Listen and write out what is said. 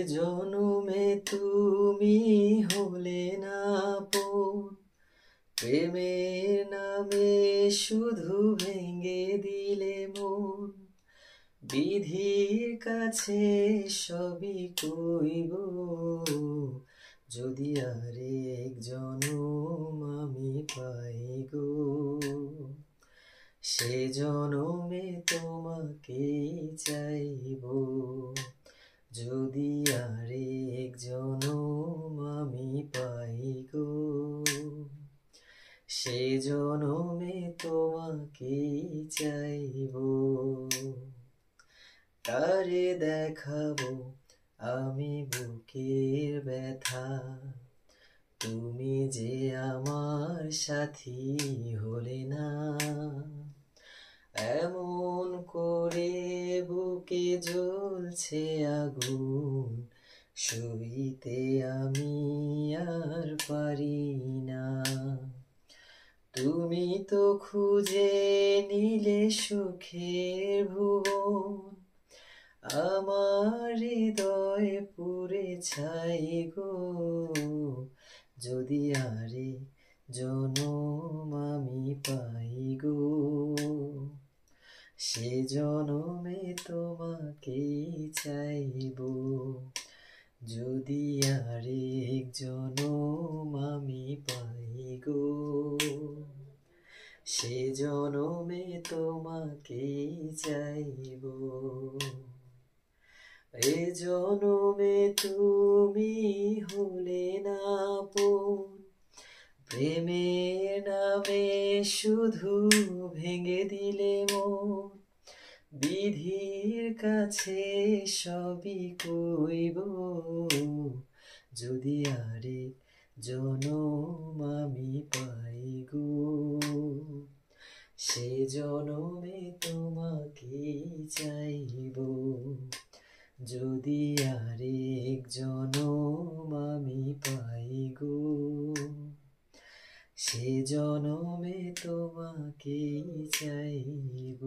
জনমে তুমি হলে না আপন, প্রেমের নামে শুধু ভেঙে দিলে মন। বিধির কাছে সবই কইব, যদি আরেক জনম আমি পাই গো। সে জনমে তোমাকেই চাইব, যদি আরেক জনম আমি পাই গো। সে জনমে তোমাকেই চাইব। তারে দেখাবো আমি বুকের ব্যথা, তুমি যে আমার সাথী হলে না। এমন করে বুকে জ্বলছে আগুন, সইতে আমি আর পারি না। তুমি তো খুঁজে নিলে সুখের ভুবন, আমার হৃদয় পুড়ে ছাই গো। যদি আরেক জনম আমি পাই গো, সে জনমে তোমাকেই চাইব, যদি আরেক জনম আমি পাই গো। সে জনমে তোমাকেই চাইব। এ জনমে তুমি হলে না আপন, প্রেমের নামে শুধু ভেঙে দিলে মন। বিধির কাছে সবই কইব, যদি আরেক জনম আমি পাই গো। সে জনমে তোমাকেই চাইব, যদি আরেক জনম আমি পাই গো। সে জনমে তোমাকেই চাইব।